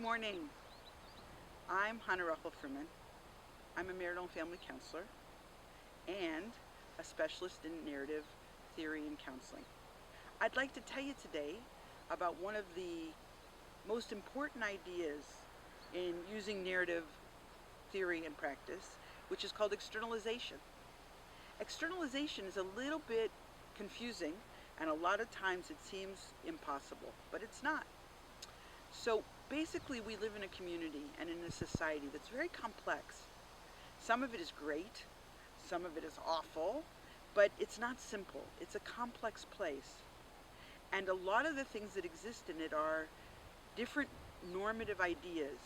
morning. I'm Hannah Ruckel-Freeman. I'm a marital and family counselor and a specialist in narrative theory and counseling. I'd like to tell you today about one of the most important ideas in using narrative theory and practice, which is called externalization. Externalization is a little bit confusing, and a lot of times it seems impossible, but it's not. So basically, we live in a community and in a society that's very complex. Some of it is great, some of it is awful, but it's not simple. It's a complex place. And a lot of the things that exist in it are different normative ideas,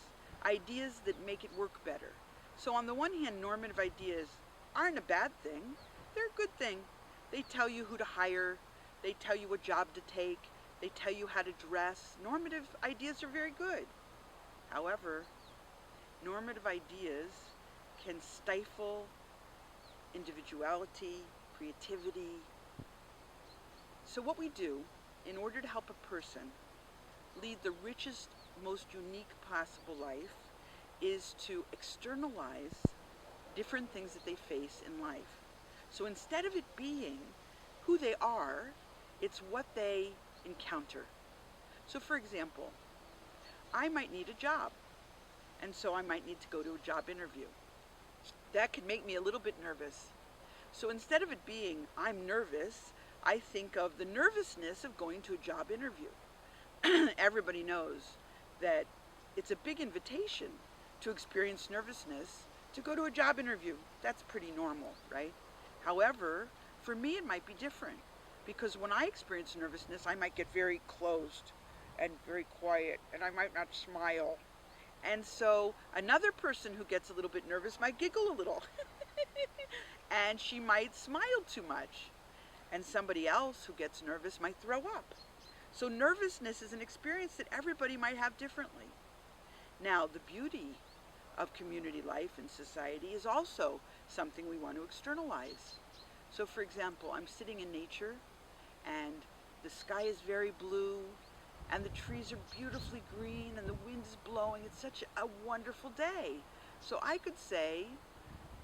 ideas that make it work better. So on the one hand, normative ideas aren't a bad thing. They're a good thing. They tell you who to hire, they tell you what job to take, they tell you how to dress. Normative ideas are very good. However, normative ideas can stifle individuality, creativity. So what we do in order to help a person lead the richest, most unique possible life is to externalize different things that they face in life. So instead of it being who they are, it's what they encounter. So for example, I might need a job, and so I might need to go to a job interview. That could make me a little bit nervous. So instead of it being I'm nervous, I think of the nervousness of going to a job interview. Everybody knows that it's a big invitation to experience nervousness to go to a job interview. That's pretty normal, right? However, for me it might be different, because when I experience nervousness, I might get very closed and very quiet, and I might not smile. And so another person who gets a little bit nervous might giggle a little, and she might smile too much. And somebody else who gets nervous might throw up. So nervousness is an experience that everybody might have differently. Now, the beauty of community life and society is also something we want to externalize. So for example, I'm sitting in nature, and the sky is very blue, and the trees are beautifully green, and the wind is blowing. It's such a wonderful day. So I could say,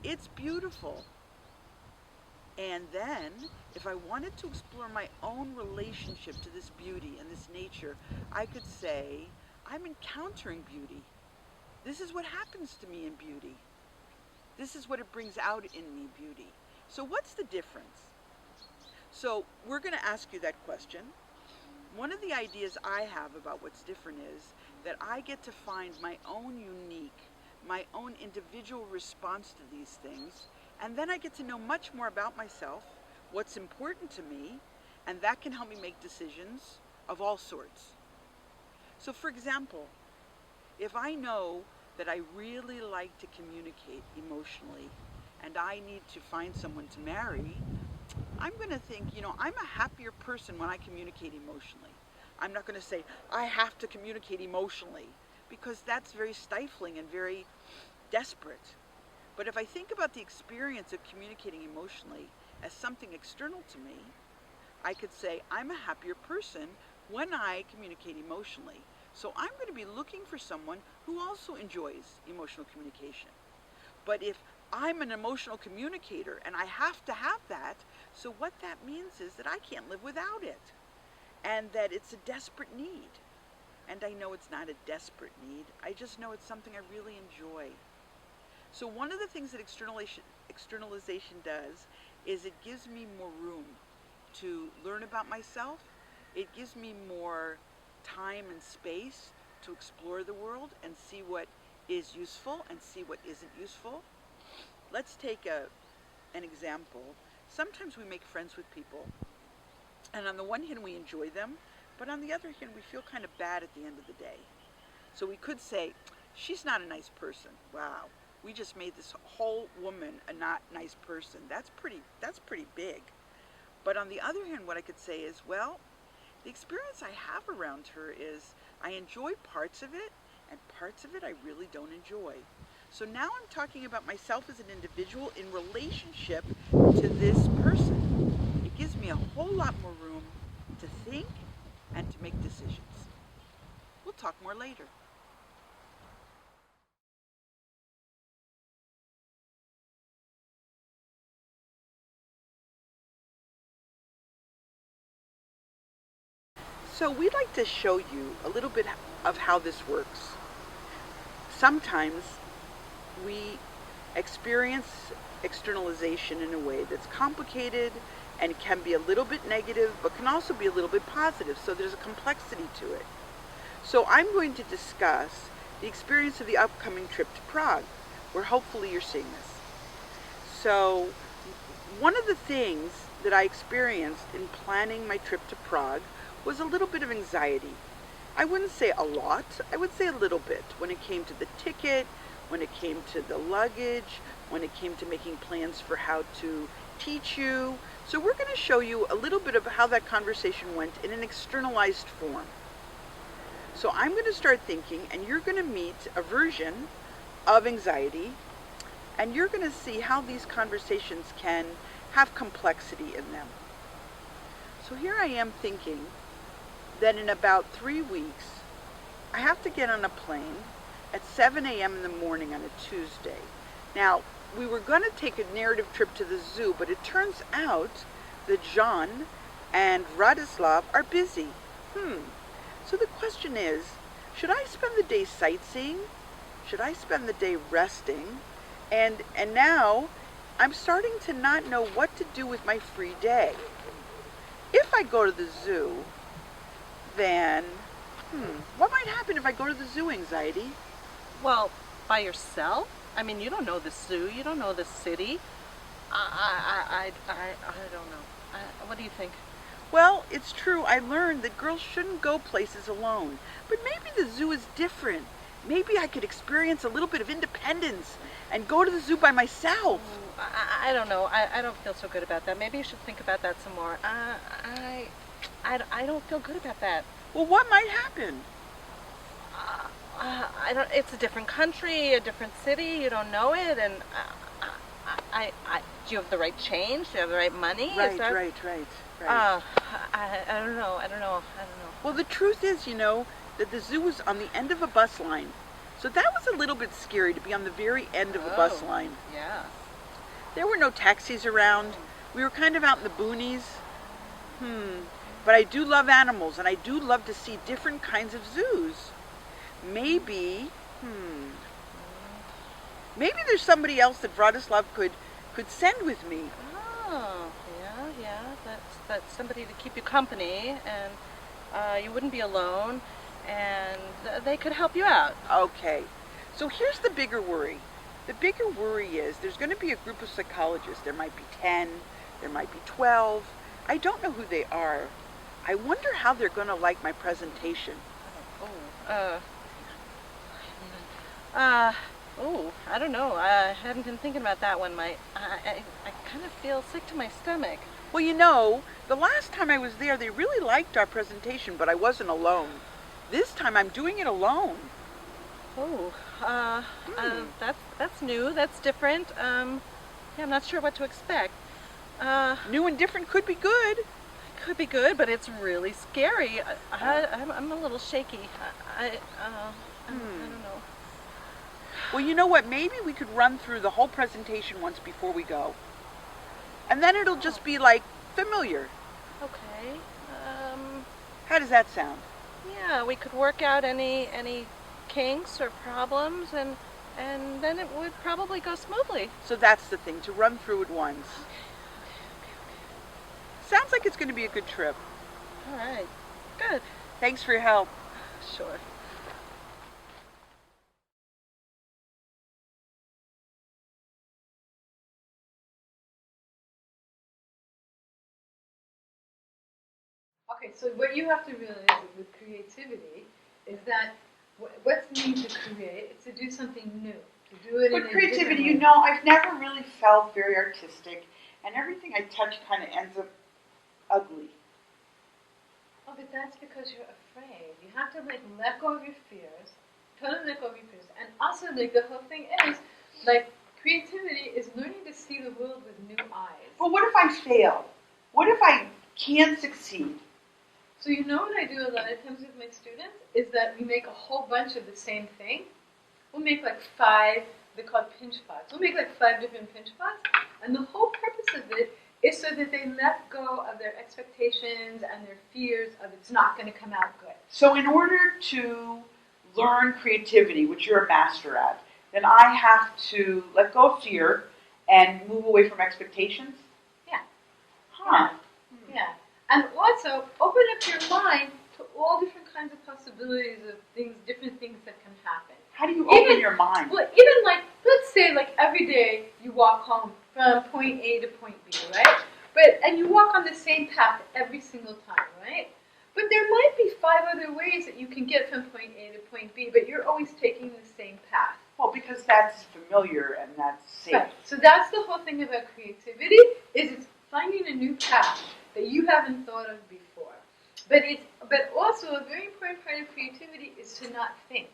it's beautiful. And then, if I wanted to explore my own relationship to this beauty and this nature, I could say, I'm encountering beauty. This is what happens to me in beauty. This is what it brings out in me, beauty. So what's the difference? So we're going to ask you that question. One of the ideas I have about what's different is that I get to find my own unique, my own individual response to these things, and then I get to know much more about myself, what's important to me, and that can help me make decisions of all sorts. So for example, if I know that I really like to communicate emotionally and I need to find someone to marry, I'm going to think, I'm a happier person when I communicate emotionally. I'm not going to say, I have to communicate emotionally, because that's very stifling and very desperate. But if I think about the experience of communicating emotionally as something external to me, I could say, I'm a happier person when I communicate emotionally. So I'm going to be looking for someone who also enjoys emotional communication. But if I'm an emotional communicator and I have to have that, so what that means is that I can't live without it, and that it's a desperate need. And I know it's not a desperate need, I just know it's something I really enjoy. So one of the things that externalization does is it gives me more room to learn about myself. It gives me more time and space to explore the world and see what is useful and see what isn't useful. Let's take an example. Sometimes we make friends with people, and on the one hand we enjoy them, but on the other hand we feel kind of bad at the end of the day. So we could say, she's not a nice person. Wow, we just made this whole woman a not nice person. That's pretty big. But on the other hand, what I could say is, well, the experience I have around her is I enjoy parts of it, and parts of it I really don't enjoy. So now I'm talking about myself as an individual in relationship to this person. It gives me a whole lot more room to think and to make decisions. We'll talk more later. So we'd like to show you a little bit of how this works. Sometimes we experience externalization in a way that's complicated and can be a little bit negative, but can also be a little bit positive. So there's a complexity to it. So I'm going to discuss the experience of the upcoming trip to Prague, where hopefully you're seeing this. So one of the things that I experienced in planning my trip to Prague was a little bit of anxiety. I wouldn't say a lot, I would say a little bit when it came to the ticket, when it came to the luggage, when it came to making plans for how to teach you. So we're going to show you a little bit of how that conversation went in an externalized form. So I'm going to start thinking, and you're going to meet a version of anxiety, and you're going to see how these conversations can have complexity in them. So here I am thinking that in about 3 weeks, I have to get on a plane at 7 a.m. in the morning on a Tuesday. Now, we were going to take a narrative trip to the zoo, but it turns out that John and Vladislav are busy. So the question is, should I spend the day sightseeing? Should I spend the day resting? And now I'm starting to not know what to do with my free day. If I go to the zoo, then, what might happen if I go to the zoo, anxiety? Well, by yourself? I mean, you don't know the zoo, you don't know the city. I don't know. What do you think? Well, it's true. I learned that girls shouldn't go places alone. But maybe the zoo is different. Maybe I could experience a little bit of independence and go to the zoo by myself. I don't know. I don't feel so good about that. Maybe you should think about that some more. I don't feel good about that. Well, what might happen? I don't. It's a different country, a different city. You don't know it, and do you have the right change? Do you have the right money? Right. I don't know. Well, the truth is, that the zoo was on the end of a bus line. So that was a little bit scary to be on the very end of the bus line. Yeah. There were no taxis around. We were kind of out in the boonies. But I do love animals, and I do love to see different kinds of zoos. Maybe there's somebody else that Vladislav could send with me. Oh, yeah. That's somebody to keep you company, and you wouldn't be alone, and they could help you out. Okay. So here's the bigger worry. The bigger worry is there's going to be a group of psychologists. There might be 10, there might be 12. I don't know who they are. I wonder how they're going to like my presentation. I don't know. I hadn't been thinking about that one. I kind of feel sick to my stomach. Well, the last time I was there, they really liked our presentation, but I wasn't alone. This time I'm doing it alone. That's new. That's different. I'm not sure what to expect. New and different could be good. Could be good, but it's really scary. I'm a little shaky. I don't know. Well, you know what? Maybe we could run through the whole presentation once before we go. And then it'll just be like familiar. Okay. How does that sound? Yeah, we could work out any kinks or problems, and then it would probably go smoothly. So that's the thing, to run through it once. Okay. Sounds like it's going to be a good trip. All right. Good. Thanks for your help. Sure. Okay, so what you have to realize with creativity is that what's needed to create is to do something new, to do it in a different way. I've never really felt very artistic, and everything I touch kind of ends up ugly. Oh, but that's because you're afraid. You have to let go of your fears, totally let go of your fears, and also the whole thing is creativity is learning to see the world with new eyes. But what if I fail? What if I can't succeed? So what I do a lot of times with my students is that we make a whole bunch of the same thing. We'll make 5, they're called pinch pots. We'll make 5 different pinch pots, and the whole purpose of it is so that they let go of their expectations and their fears of it's not going to come out good. So in order to learn creativity, which you're a master at, then I have to let go of fear and move away from expectations? Yeah. Huh. Yeah. And also open up your mind to all different kinds of possibilities of things, different things that can happen. How do you open your mind? Well, even like, let's say like every day you walk home from point A to point B, right? And you walk on the same path every single time, right? But there might be 5 other ways that you can get from point A to point B, but you're always taking the same path. Well, because that's familiar and that's safe. Right. So that's the whole thing about creativity, is it's finding a new path that you haven't thought of before. But also a very important part of creativity is to not think.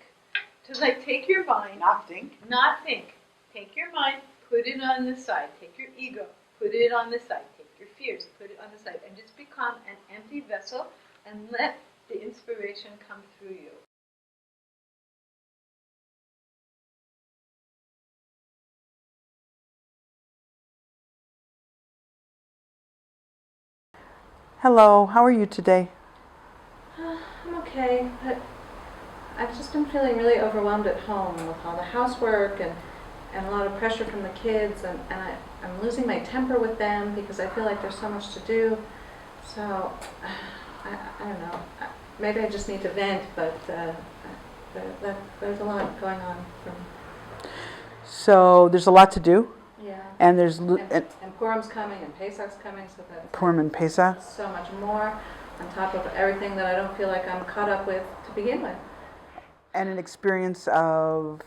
To like take your mind, Not think. Take your mind, put it on the side. Take your ego, put it on the side. Take your fears, put it on the side, and just become an empty vessel and let the inspiration come through you. Hello, how are you today? I'm okay, but I've just been feeling really overwhelmed at home with all the housework and a lot of pressure from the kids, and I'm losing my temper with them because I feel like there's so much to do. So, I don't know. Maybe I just need to vent, but there's a lot going on for me. So there's a lot to do, Yeah. and there's And Purim's coming, and Pesach's coming, so that's Purim and Pesach. so much more on top of everything that I don't feel like I'm caught up with to begin with. And an experience of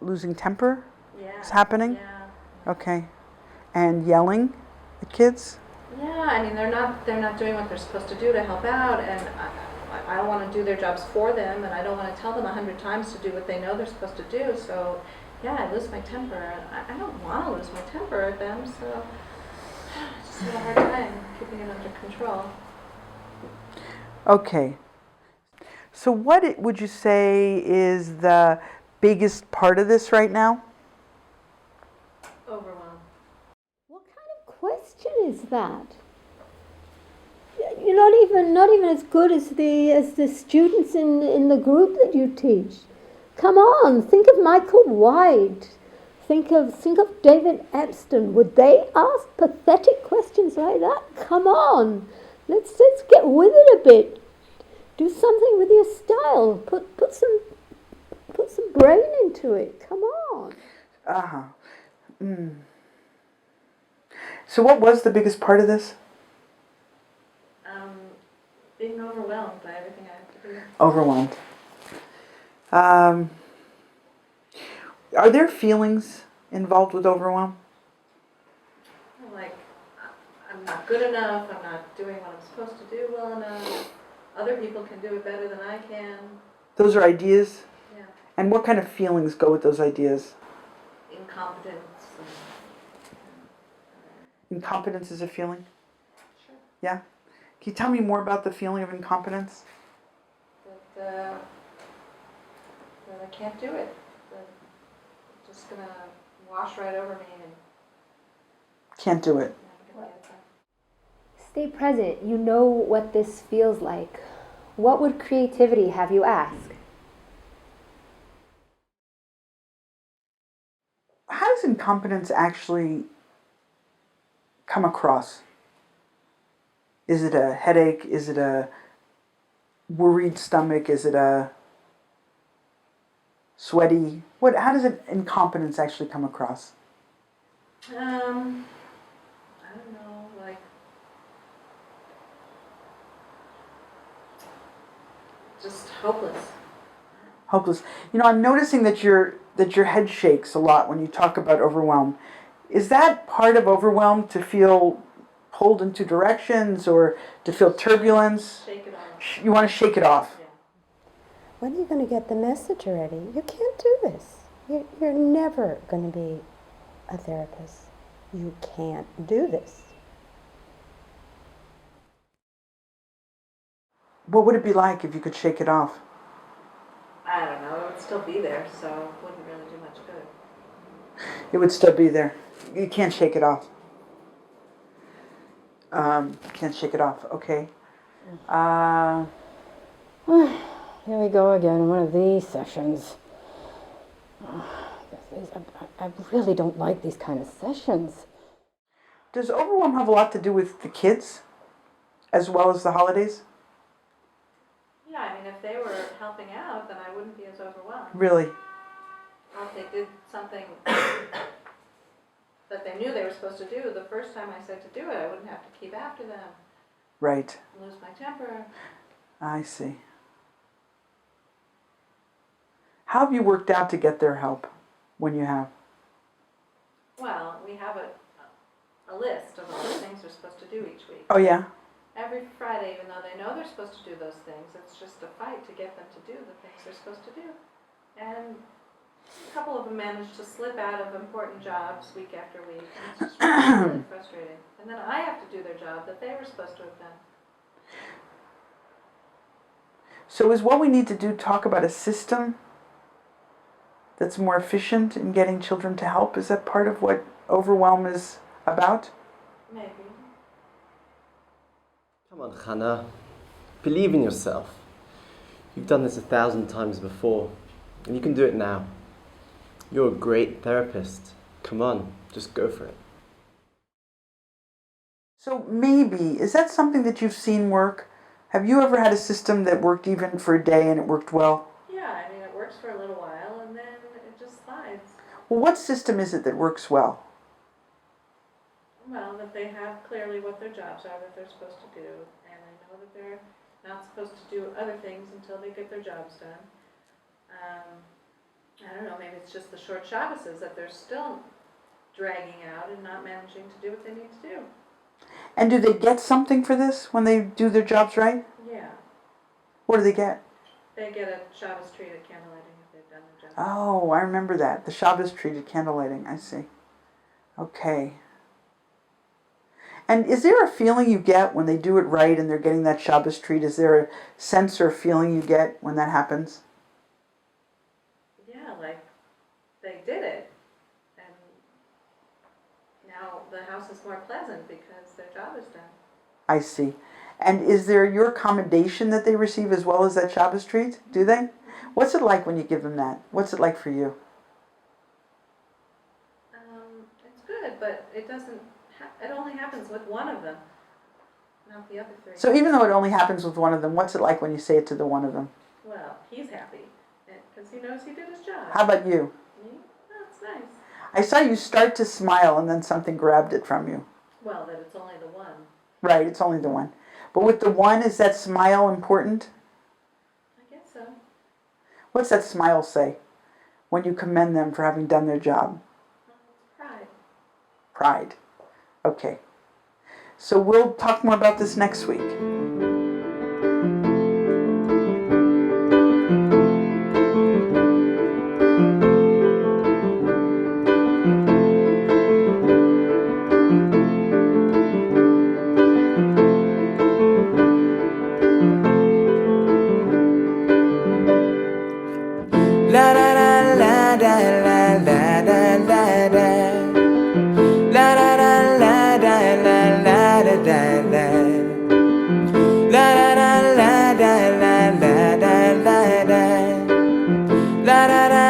losing temper Yeah. is happening? Yeah. Okay. And yelling at kids? Yeah, I mean they're not doing what they're supposed to do to help out, and I don't want to do their jobs for them, and I don't want to tell them 100 times to do what they know they're supposed to do. So, yeah, I lose my temper, and I don't want to lose my temper at them. So, I just have a hard time keeping it under control. Okay. So what would you say is the biggest part of this right now? Overwhelmed. What kind of question is that? You're not even as good as the students in the group that you teach. Come on, think of Michael White. Think of David Epstein. Would they ask pathetic questions like that? Come on, let's get with it a bit. Do something with your style. Put some brain into it. Come on. Uh-huh. So what was the biggest part of this? Being overwhelmed by everything I have to do. Overwhelmed. Are there feelings involved with overwhelm? Like, I'm not good enough, I'm not doing what I'm supposed to do well enough, other people can do it better than I can. Those are ideas? Yeah. And what kind of feelings go with those ideas? Incompetence. Incompetence is a feeling? Sure. Yeah? Can you tell me more about the feeling of incompetence? That I can't do it. That it's just gonna wash right over me and Can't do it. I'm gonna get that. Stay present. You know what this feels like. What would creativity have you ask? How does incompetence actually come across? Is it a headache? Is it a worried stomach? Is it a sweaty? How does incompetence actually come across? I don't know, like just hopeless. Hopeless. I'm noticing that your head shakes a lot when you talk about overwhelm. Is that part of overwhelm, to feel pulled into directions or to feel turbulence? Shake it off. You want to shake it off. Yeah. When are you going to get the message already? You can't do this. You're never going to be a therapist. You can't do this. What would it be like if you could shake it off? I don't know, it would still be there, so it wouldn't really do much good. It would still be there. You can't shake it off. Can't shake it off. Okay. Here we go again, one of these sessions. I really don't like these kind of sessions. Does overwhelm have a lot to do with the kids as well as the holidays? Yeah, I mean, if they were helping out, then I wouldn't be as overwhelmed. Really? Or if they did something that they knew they were supposed to do, the first time I said to do it, I wouldn't have to keep after them, Right. lose my temper. I see. How have you worked out to get their help when you have? Well, we have a list of all the things they're supposed to do each week. Oh, yeah? Every Friday, even though they know they're supposed to do those things, it's just a fight to get them to do the things they're supposed to do. And a couple of them manage to slip out of important jobs week after week, and it's just really frustrating. And then I have to do their job that they were supposed to have done. So is what we need to do talk about a system that's more efficient in getting children to help? Is that part of what overwhelm is about? Maybe. Come on, Hannah. Believe in yourself. You've done this 1,000 times before, and you can do it now. You're a great therapist. Come on, just go for it. So maybe, is that something that you've seen work? Have you ever had a system that worked even for a day and it worked well? Yeah, I mean, it works for a little while, and then it just slides. Well, what system is it that works well? Well, that they have clearly what their jobs are that they're supposed to do, and they know that they're not supposed to do other things until they get their jobs done. I don't know, maybe it's just the short Shabbases that they're still dragging out and not managing to do what they need to do. And do they get something for this when they do their jobs right? Yeah, What do they get? they get a Shabbos treat at candlelighting if they've done their job. Oh, I remember that. The Shabbos treated candlelighting. I see. Okay. And is there a feeling you get when they do it right and they're getting that Shabbos treat? Is there a sense or feeling you get when that happens? Yeah, like they did it, and now the house is more pleasant because their job is done. I see. And is there your commendation that they receive as well as that Shabbos treat? Do they? What's it like when you give them that? What's it like for you? It's good, but it doesn't. It only happens with one of them, not the other three. So even though it only happens with one of them, what's it like when you say it to the one of them? Well, he's happy because he knows he did his job. How about you? Me? That's nice. I saw you start to smile and then something grabbed it from you. Well, that it's only the one. Right, it's only the one. But with the one, is that smile important? I guess so. What's that smile say when you commend them for having done their job? It's pride. Pride. Okay. So we'll talk more about this next week. La la la la la la la la la la. La la la la la la la la la la. La la la la la la la la la la. La la la